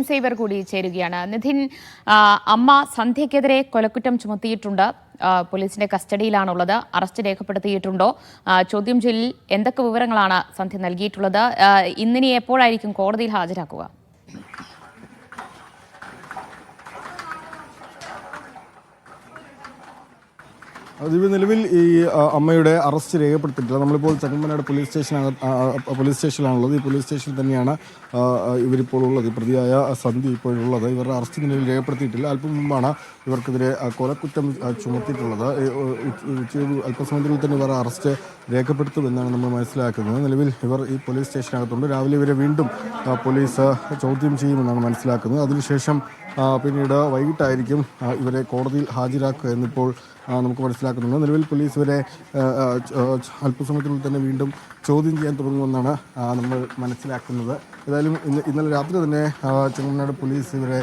Saver കൂടി ചേരുകയാണ്. നിധിൻ, അമ്മ സന്ധ്യക്കെതിരെ കൊലക്കുറ്റം ചുമത്തിയിട്ടുണ്ട്. പോലീസിന്റെ കസ്റ്റഡിയിലാണുള്ളത്. അറസ്റ്റ് രേഖപ്പെടുത്തിയിട്ടുണ്ടോ? ചോദ്യം ചെയ്യലിൽ എന്തൊക്കെ വിവരങ്ങളാണ് സന്ധ്യ നൽകിയിട്ടുള്ളത്? ഇന്നിനി എപ്പോഴായിരിക്കും കോടതിയിൽ ഹാജരാക്കുക? നിലവിൽ ഈ അമ്മയുടെ അറസ്റ്റ് രേഖപ്പെടുത്തിയിട്ടില്ല. നമ്മളിപ്പോൾ ചെങ്ങമനാട് പോലീസ് സ്റ്റേഷനിലാണുള്ളത്. ഈ പോലീസ് സ്റ്റേഷനിൽ തന്നെയാണ് ഇവരിപ്പോൾ ഉള്ളത്. പ്രതിയായ സന്ധി ഇപ്പോഴുള്ളത്. ഇവരുടെ അറസ്റ്റ് നിലവിൽ രേഖപ്പെടുത്തിയിട്ടില്ല. അല്പം മുമ്പാണ് ഇവർക്കെതിരെ കൊലക്കുറ്റം ചുമത്തിയിട്ടുള്ളത്. അല്പസമയത്തിൽ തന്നെ ഇവർ അറസ്റ്റ് രേഖപ്പെടുത്തുമെന്നാണ് നമ്മൾ മനസ്സിലാക്കുന്നത്. നിലവിൽ ഇവർ ഈ പോലീസ് സ്റ്റേഷനകത്തുണ്ട്. രാവിലെ ഇവരെ വീണ്ടും പോലീസ് ചോദ്യം ചെയ്യുമെന്നാണ് മനസ്സിലാക്കുന്നത്. അതിനുശേഷം പിന്നീട് വൈകിട്ടായിരിക്കും ഇവരെ കോടതിയിൽ ഹാജരാക്കുക എന്നിപ്പോൾ നമുക്ക് മനസ്സിലാക്കുന്നുണ്ട്. നിലവിൽ പോലീസ് ഇവരെ അല്പസമയത്തിനുള്ളിൽ തന്നെ വീണ്ടും ചോദ്യം ചെയ്യാൻ തുടങ്ങുമെന്നാണ് നമ്മൾ മനസ്സിലാക്കുന്നത്. ഏതായാലും ഇന്നലെ രാത്രി തന്നെ ചെങ്ങമനാട് പോലീസ് ഇവരെ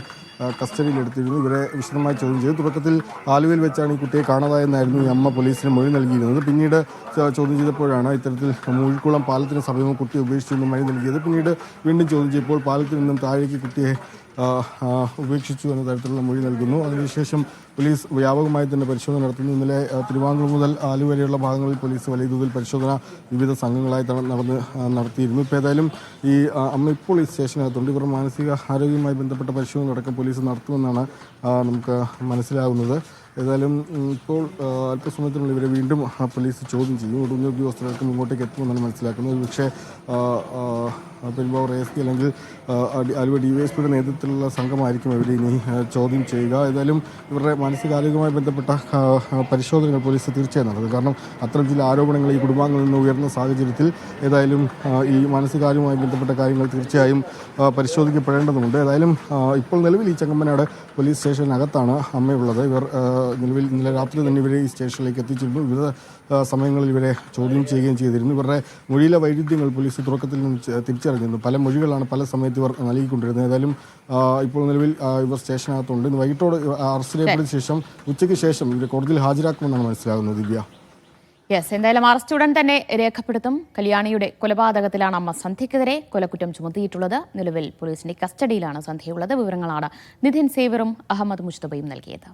കസ്റ്റഡിയിലെടുത്തിരുന്നു. ഇവരെ വിശദമായി ചോദ്യം ചെയ്തു. തുടക്കത്തിൽ ആലുവയിൽ വെച്ചാണ് ഈ കുട്ടിയെ കാണാതായെന്നായിരുന്നു ഈ അമ്മ പോലീസിന് മൊഴി നൽകിയിരുന്നത്. പിന്നീട് ചോദ്യം ചെയ്തപ്പോഴാണ് ഇത്തരത്തിൽ മൂഴിക്കുളം പാലത്തിന് സമീപം കുട്ടിയെ ഉപേക്ഷിച്ചെന്ന് മൊഴി നൽകിയത്. പിന്നീട് വീണ്ടും ചോദ്യം ചെയ്തപ്പോൾ പാലത്തിൽ നിന്നും താഴേക്ക് കുട്ടിയെ ഉപേക്ഷിച്ചു എന്ന തരത്തിലുള്ള മൊഴി നൽകുന്നു. അതിനുശേഷം പോലീസ് വ്യാപകമായി തന്നെ പരിശോധന നടത്തുന്നു. ഇന്നലെ തിരുവാങ്കുളം മുതൽ ആലുവ വരെയുള്ള ഭാഗങ്ങളിൽ പോലീസ് വലിയ തോതിൽ പരിശോധന വിവിധ സംഘങ്ങളായി നടത്തിയിരുന്നു. ഇപ്പോൾ ഏതായാലും ഈ അമ്മ ഇപ്പോൾ ഈ സ്റ്റേഷനകത്തുണ്ട്. ഇവർ മാനസിക ആരോഗ്യവുമായി ബന്ധപ്പെട്ട പരിശോധന അടക്കം പോലീസ് നടത്തുമെന്നാണ് നമുക്ക് മനസ്സിലാകുന്നത്. ഏതായാലും ഇപ്പോൾ അല്പസമയത്തിനുള്ളിൽ ഇവരെ വീണ്ടും പോലീസ് ചോദ്യം ചെയ്യും. ഒടുങ്ങിയ ഉദ്യോഗസ്ഥർക്കും ഇങ്ങോട്ടേക്ക് എത്തുമെന്നാണ് മനസ്സിലാക്കുന്നത്. പക്ഷേ പെരുമ്പാവൂർ ASP അല്ലെങ്കിൽ ആലുവ DYSPയുടെ നേതൃത്വത്തിലുള്ള സംഘമായിരിക്കും ഇവരെ ഇനി ചോദ്യം ചെയ്യുക. ഏതായാലും ഇവരുടെ മാനസികാരോഗ്യവുമായി ബന്ധപ്പെട്ട പരിശോധനകൾ പോലീസ് തീർച്ചയായും നടത്തും. കാരണം അത്തരം ചില ആരോപണങ്ങൾ ഈ കുടുംബാംഗങ്ങളിൽ നിന്ന് ഉയർന്ന സാഹചര്യത്തിൽ ഏതായാലും ഈ മാനസികാരോഗ്യവുമായി ബന്ധപ്പെട്ട കാര്യങ്ങൾ തീർച്ചയായും പരിശോധിക്കപ്പെടേണ്ടതുണ്ട്. ഏതായാലും ഇപ്പോൾ നിലവിൽ ഈ ചെങ്ങമനാട് പോലീസ് സ്റ്റേഷനകത്താണ് അമ്മയുള്ളത്. ഇവർ നിലവിൽ ഇന്നലെ രാത്രി തന്നെ ഇവരെ ഈ സ്റ്റേഷനിലേക്ക് എത്തിച്ചിരുന്നു. വിവിധ സമയങ്ങളിൽ ഇവരെ ചോദ്യം ചെയ്യുകയും ചെയ്തിരുന്നു. ഇവരുടെ മൊഴിയിലെ വൈരുദ്ധ്യങ്ങൾ പോലീസ് തുടക്കത്തിൽ നിന്ന് തിരിച്ചറിഞ്ഞിരുന്നു. പല മൊഴികളാണ് പല സമയത്ത് ഇവർ നൽകിക്കൊണ്ടിരുന്നത്. ഏതായാലും ഇപ്പോൾ നിലവിൽ ഇവർ സ്റ്റേഷനകത്തുണ്ട്. ഇന്ന് വൈകിട്ടോട് അറസ്റ്റ് രേഖപ്പെടുത്തിയ ശേഷം ഉച്ചയ്ക്ക് ശേഷം ഇവരെ കോടതിയിൽ ഹാജരാക്കുമെന്നാണ് മനസ്സിലാകുന്നത്. ദിവ്യ, എന്തായാലും അറസ്റ്റ് ഉടൻ തന്നെ രേഖപ്പെടുത്തും. കല്യാണിയുടെ കൊലപാതകത്തിലാണ് അമ്മ സന്ധ്യക്കെതിരെ കൊലക്കുറ്റം ചുമത്തിയിട്ടുള്ളത്. നിലവിൽ പോലീസിന്റെ കസ്റ്റഡിയിലാണ് സന്ധ്യയുള്ളത്. വിവരങ്ങളാണ് നിധിൻ സേവറും അഹമ്മദ് മുസ്തഫയും നൽകിയത്.